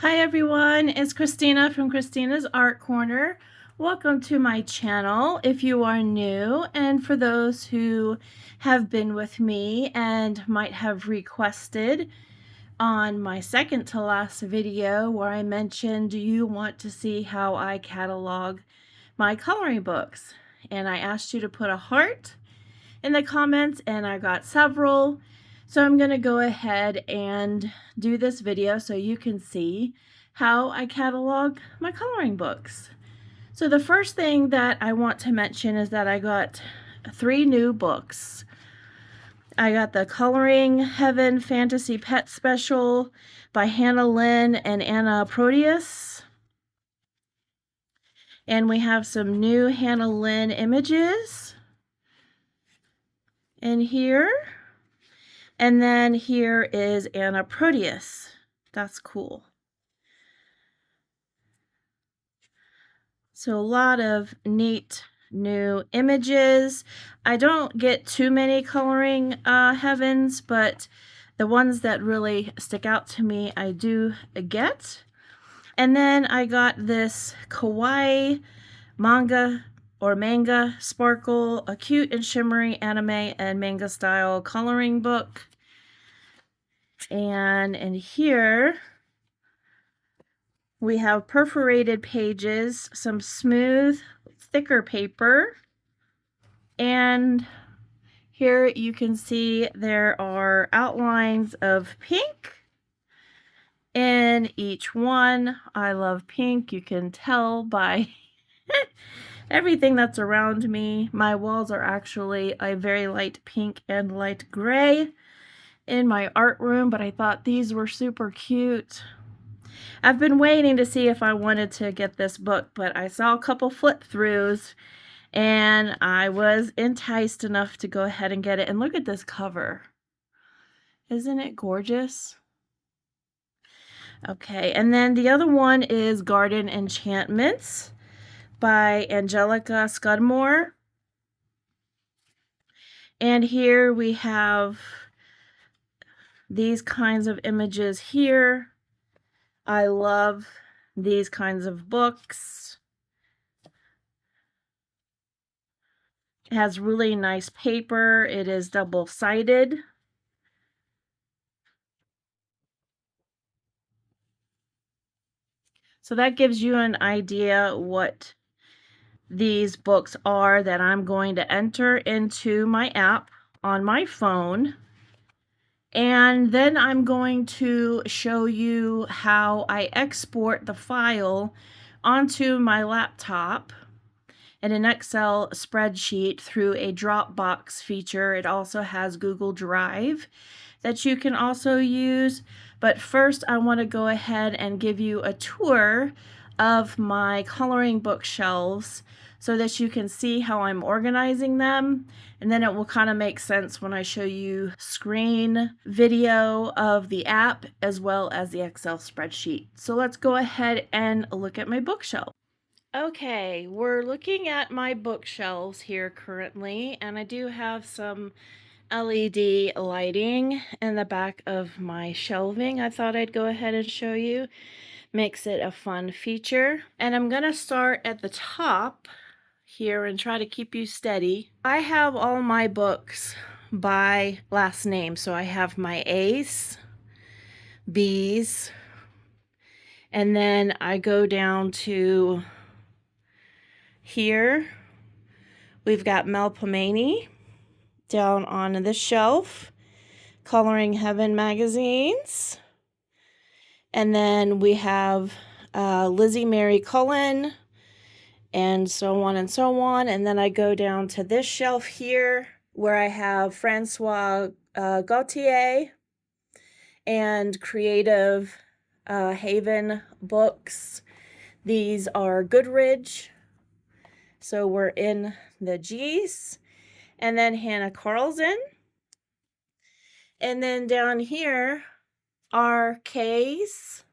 Hi everyone, it's Christina from Christina's Art Corner. Welcome to my channel if you are new, and for those who have been with me and might have requested on my second to last video where I mentioned, do you want to see how I catalog my coloring books? And I asked you to put a heart in the comments and I got several. So I'm going to go ahead and do this video so you can see how I catalog my coloring books. So the first thing that I want to mention is that I got 3 new books. I got the Coloring Heaven Fantasy Pet Special by Hannah Lynn and Anna Proteus. And we have some new Hannah Lynn images in here. And then here is Anna Proteus. That's cool. So a lot of neat new images. I don't get too many coloring heavens, but the ones that really stick out to me I do get. And then I got this kawaii manga sparkle, a cute and shimmery anime and manga style coloring book. And in here we have perforated pages, some smooth, thicker paper, and here you can see there are outlines of pink in each one. I love pink. You can tell by everything that's around me. My walls are actually a very light pink and light gray in my art room, but I thought these were super cute. I've been waiting to see if I wanted to get this book, but I saw a couple flip-throughs and I was enticed enough to go ahead and get it. And look at this cover. Isn't it gorgeous? Okay, and then the other one is Garden Enchantments by Angelica Scudmore. And here we have these kinds of images here. I love these kinds of books. It has really nice paper. It is double-sided. So that gives you an idea what these books are that I'm going to enter into my app on my phone. And then I'm going to show you how I export the file onto my laptop in an Excel spreadsheet through a Dropbox feature. It also has Google Drive that you can also use. But first, I want to go ahead and give you a tour of my coloring book shelves so that you can see how I'm organizing them. And then it will kind of make sense when I show you screen video of the app as well as the Excel spreadsheet. So let's go ahead and look at my bookshelf. Okay, we're looking at my bookshelves here currently, and I do have some LED lighting in the back of my shelving. I thought I'd go ahead and show you. Makes it a fun feature. And I'm gonna start at the top here and try to keep you steady. I have all my books by last name. So I have my A's, B's, and then I go down to here. We've got Mel Pomaney down on this shelf, Coloring Heaven magazines. And then we have Lizzie Mary Cullen, and so on and so on. And then I go down to this shelf here where I have Francois Gautier and Creative Haven books. These are Goodridge, so we're in the G's. And then Hannah Carlson. And then down here are K's.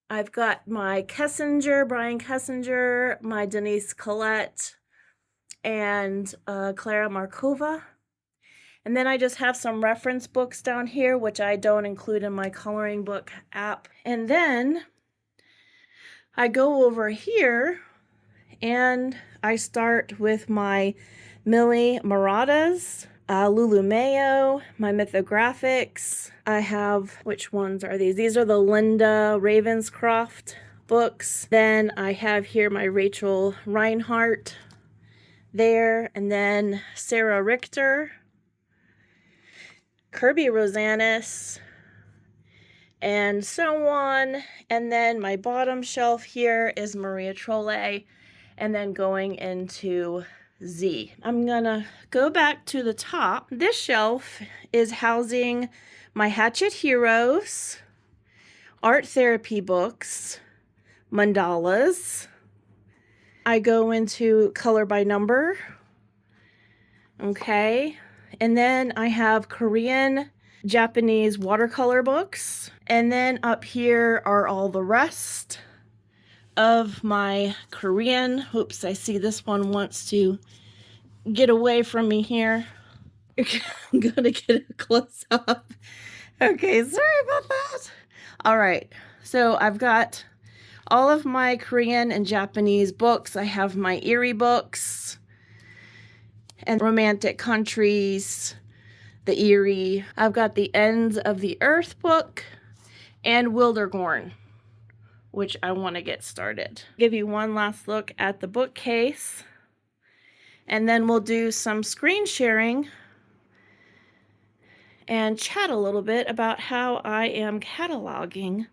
I've got my Kessinger, Brian Kessinger, my Denise Collette, and Clara Markova. And then I just have some reference books down here, which I don't include in my coloring book app. And then I go over here and I start with my Millie Maradas, Lulu Mayo, my mythographics. I have, which ones are these? These are the Linda Ravenscroft books. Then I have here my Rachel Reinhardt there, and then Sarah Richter, Kirby Rosanis, and so on. And then my bottom shelf here is Maria Trolle, and then going into Z. I'm gonna go back to the top. This shelf is housing my Hatchet Heroes, art therapy books, mandalas. I go into color by number. Okay. And then I have Korean, Japanese watercolor books. And then up here are all the rest of my Korean. Oops, I see this one wants to get away from me here. I'm gonna get a close up. Okay, sorry about that. All right, so I've got all of my Korean and Japanese books. I have my Erie books and romantic countries, the Erie. I've got the Ends of the Earth book and Wildergorn, which I want to get started. Give you one last look at the bookcase, and then we'll do some screen sharing and chat a little bit about how I am cataloging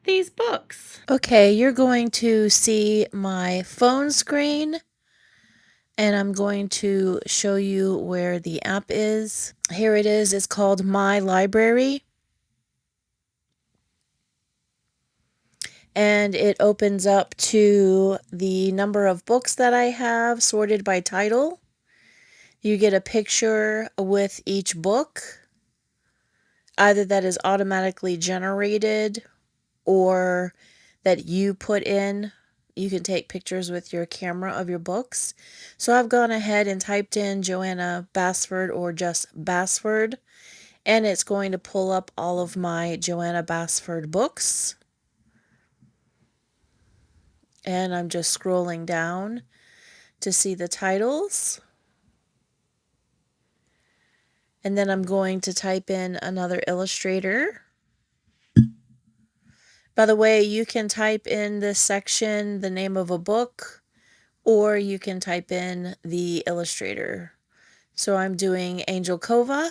these books. Okay, you're going to see my phone screen, and I'm going to show you where the app is. Here it is. It's called My Library. And it opens up to the number of books that I have sorted by title. You get a picture with each book, either that is automatically generated or that you put in. You can take pictures with your camera of your books. So I've gone ahead and typed in Joanna Basford or just Basford, and it's going to pull up all of my Joanna Basford books. And I'm just scrolling down to see the titles. And then I'm going to type in another illustrator. By the way, you can type in this section the name of a book, or you can type in the illustrator. So I'm doing Angel Kova,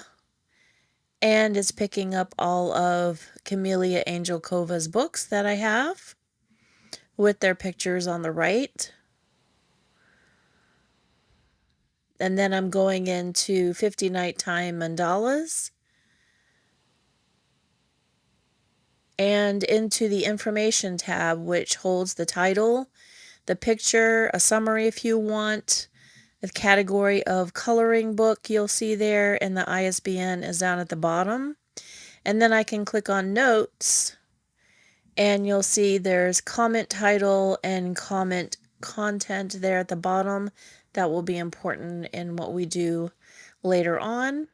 and it's picking up all of Camellia Angel Kova's books that I have with their pictures on the right. And then I'm going into 50 Nighttime Mandalas and into the information tab, which holds the title, the picture, a summary if you want, the category of coloring book you'll see there, and the ISBN is down at the bottom. And then I can click on notes, and you'll see there's comment title and comment content there at the bottom. That will be important in what we do later on.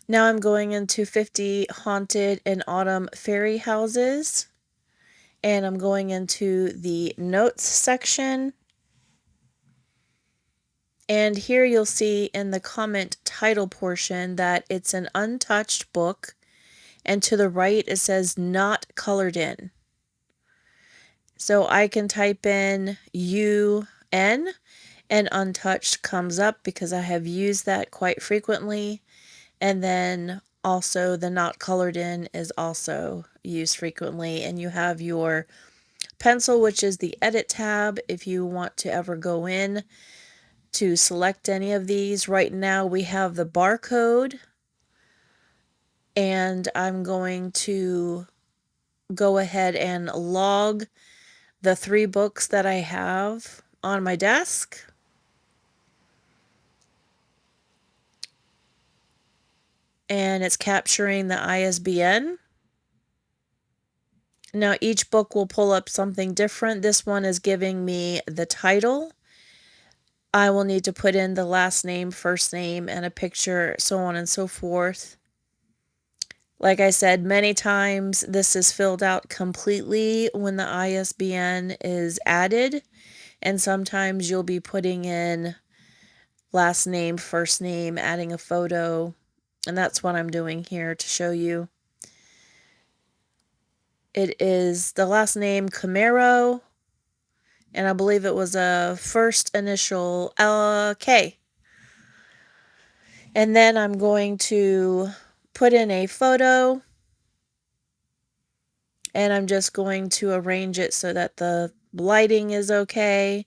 Now I'm going into 50 Haunted and Autumn Fairy Houses, and I'm going into the notes section. And here you'll see in the comment title portion that it's an untouched book, and to the right it says not colored in. So I can type in UN, and untouched comes up because I have used that quite frequently. And then also the not colored in is also used frequently. And you have your pencil, which is the edit tab, if you want to ever go in to select any of these. Right now we have the barcode, and I'm going to go ahead and log the 3 books that I have on my desk. And it's capturing the ISBN. Now each book will pull up something different. This one is giving me the title. I will need to put in the last name, first name, and a picture, so on and so forth. Like I said, many times this is filled out completely when the ISBN is added, and sometimes you'll be putting in last name, first name, adding a photo, and that's what I'm doing here to show you. It is the last name Camaro, and I believe it was a first initial K. And then I'm going to put in a photo, and I'm just going to arrange it so that the lighting is okay.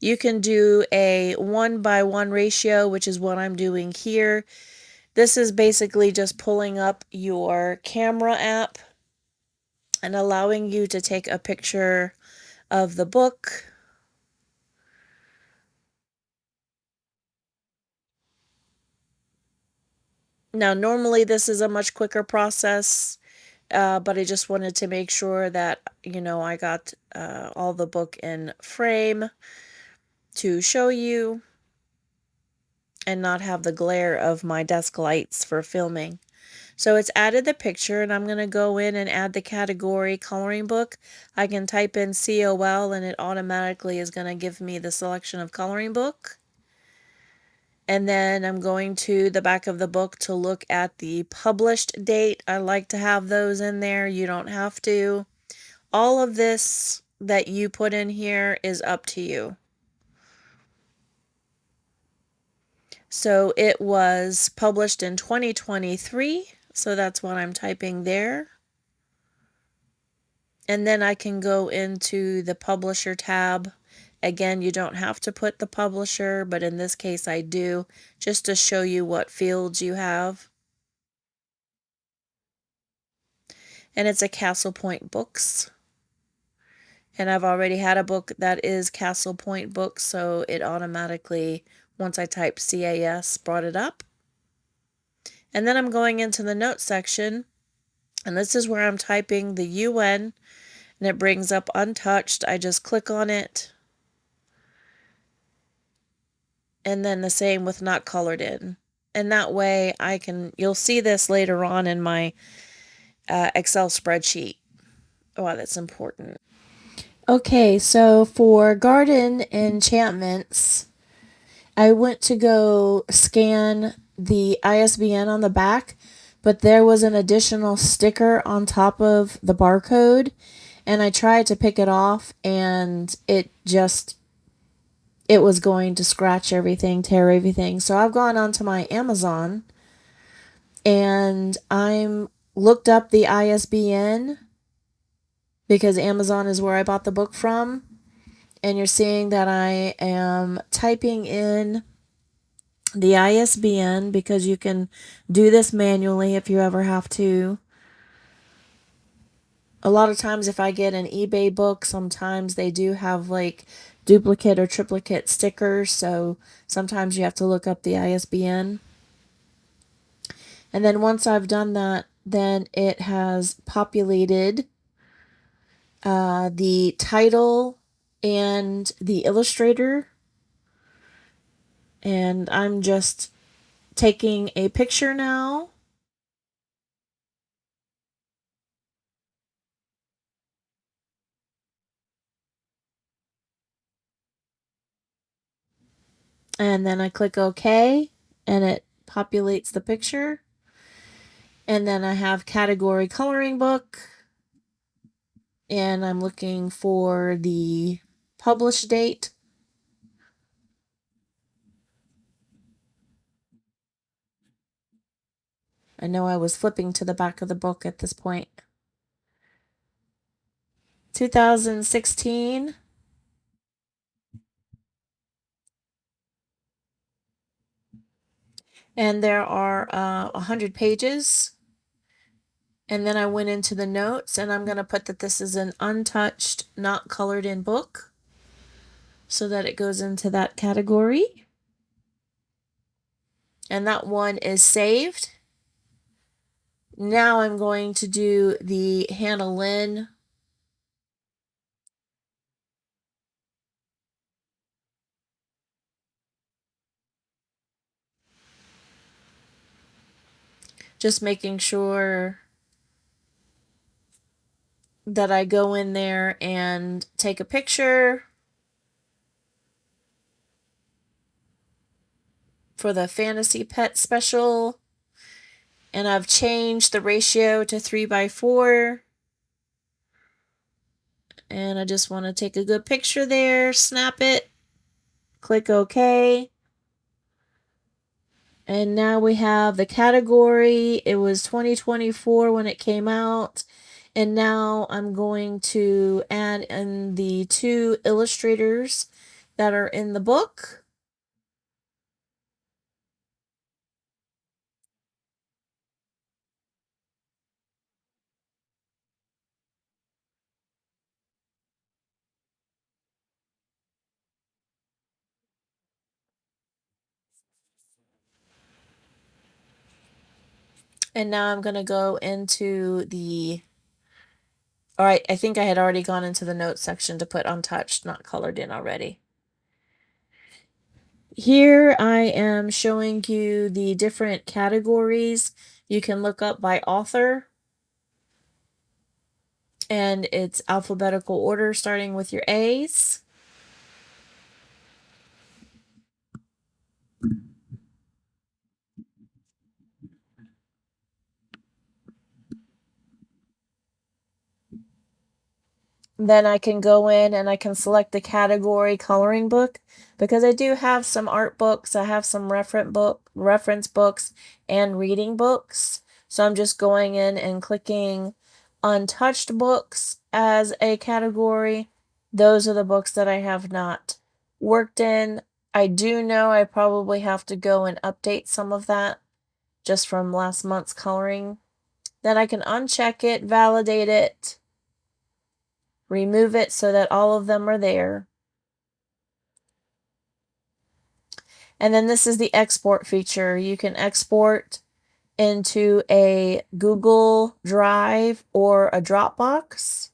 You can do a 1:1 ratio, which is what I'm doing here. This is basically just pulling up your camera app and allowing you to take a picture of the book. Now, normally this is a much quicker process, but I just wanted to make sure that, I got all the book in frame to show you and not have the glare of my desk lights for filming. So it's added the picture, and I'm going to go in and add the category coloring book. I can type in COL and it automatically is going to give me the selection of coloring book. And then I'm going to the back of the book to look at the published date. I like to have those in there. You don't have to. All of this that you put in here is up to you. So it was published in 2023. So that's what I'm typing there. And then I can go into the publisher tab. Again, you don't have to put the publisher, but in this case I do, just to show you what fields you have. And it's a Castle Point Books. And I've already had a book that is Castle Point Books, so it automatically, once I type CAS, brought it up. And then I'm going into the notes section, and this is where I'm typing the UN, and it brings up untouched. I just click on it. And then the same with not colored in. And that way you'll see this later on in my Excel spreadsheet. Oh, that's important. Okay, so for garden enchantments, I went to go scan the ISBN on the back, but there was an additional sticker on top of the barcode, and I tried to pick it off, and it was going to scratch everything, tear everything. So I've gone onto my Amazon, and I'm looked up the ISBN because Amazon is where I bought the book from. And you're seeing that I am typing in the ISBN because you can do this manually if you ever have to. A lot of times, if I get an eBay book, sometimes they do have like duplicate or triplicate stickers, so sometimes you have to look up the ISBN. And then once I've done that, then it has populated the title and the illustrator. And I'm just taking a picture now. And then I click OK, and it populates the picture. And then I have category coloring book, and I'm looking for the published date. I know I was flipping to the back of the book at this point. 2016. And there are 100 pages. And then I went into the notes, and I'm going to put that this is an untouched, not colored in book, so that it goes into that category. And that one is saved. Now I'm going to do the Hannah Lynn Just making sure that I go in there and take a picture for the fantasy pet special. And I've changed the ratio to 3:4. And I just want to take a good picture there, snap it, click OK. And now we have the category. It was 2024 when it came out. And now I'm going to add in the 2 illustrators that are in the book. And now I'm going to go into the... All right, I think I had already gone into the notes section to put untouched, not colored in already. Here I am showing you the different categories you can look up by author. And it's alphabetical order starting with your A's. Then I can go in and I can select the category coloring book, because I do have some art books, I have some reference books and reading books. So I'm just going in and clicking untouched books as a category. Those are the books that I have not worked in. I do know I probably have to go and update some of that just from last month's coloring. Then I can uncheck it, validate it, remove it so that all of them are there. And then this is the export feature. You can export into a Google Drive or a Dropbox.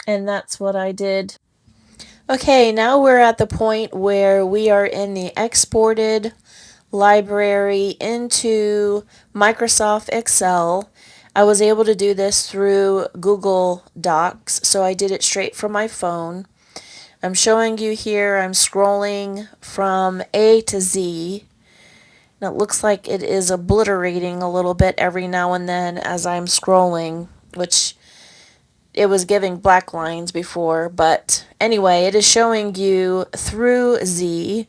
And that's what I did. Okay, now we're at the point where we are in the exported library into Microsoft Excel. I was able to do this through Google Docs, so I did it straight from my phone. I'm showing you here, I'm scrolling from A to Z. And it looks like it is obliterating a little bit every now and then as I'm scrolling, which it was giving black lines before. But anyway, it is showing you through Z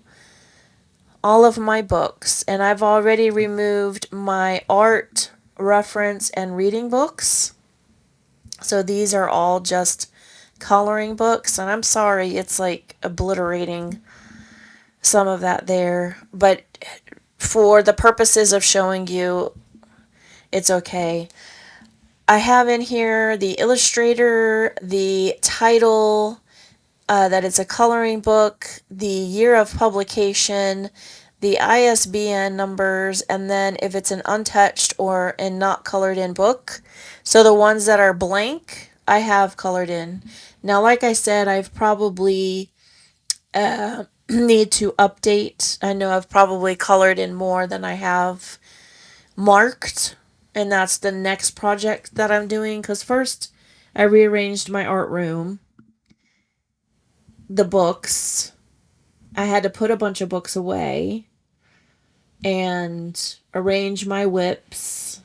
all of my books. And I've already removed my art, reference, and reading books. So these are all just coloring books, and I'm sorry it's like obliterating some of that there, but for the purposes of showing you, it's okay. I have in here the illustrator, the title, that it's a coloring book, the year of publication, the ISBN numbers, and then if it's an untouched or a not colored in book. So the ones that are blank, I have colored in. Now, like I said, I've probably need to update. I know I've probably colored in more than I have marked, and that's the next project that I'm doing, because first I rearranged my art room, the books. I had to put a bunch of books away and arrange my whips,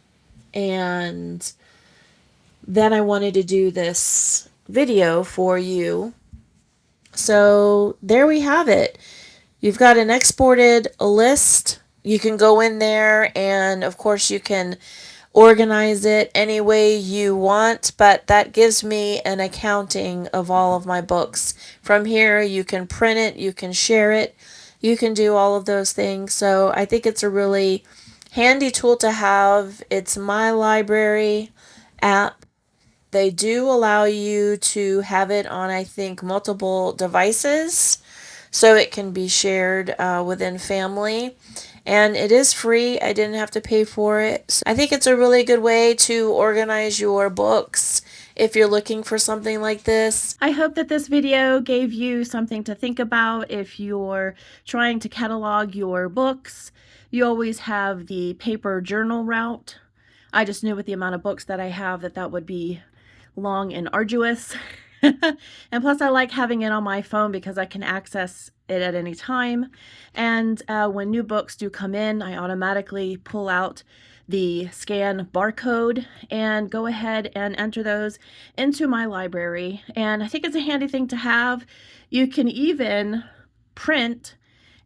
and then I wanted to do this video for you. So there we have it. You've got an exported list. You can go in there and of course you can organize it any way you want, but that gives me an accounting of all of my books. From here you can print it, you can share it, you can do all of those things. So I think it's a really handy tool to have. It's My Library app. They do allow you to have it on, I think, multiple devices, so it can be shared within family. And it is free. I didn't have to pay for it. So I think it's a really good way to organize your books if you're looking for something like this. I hope that this video gave you something to think about if you're trying to catalog your books. You always have the paper journal route. I just knew with the amount of books that I have that would be long and arduous. And plus I like having it on my phone because I can access it at any time. And when new books do come in, I automatically pull out the scan barcode and go ahead and enter those into my library. And I think it's a handy thing to have. You can even print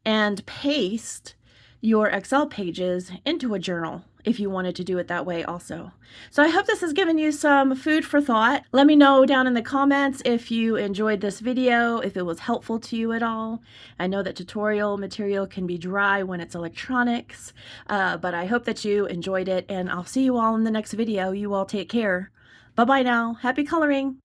and paste your Excel pages into a journal if you wanted to do it that way also. So I hope this has given you some food for thought. Let me know down in the comments if you enjoyed this video, if it was helpful to you at all. I know that tutorial material can be dry when it's electronics, but I hope that you enjoyed it, and I'll see you all in the next video. You all take care. Bye-bye now. Happy coloring.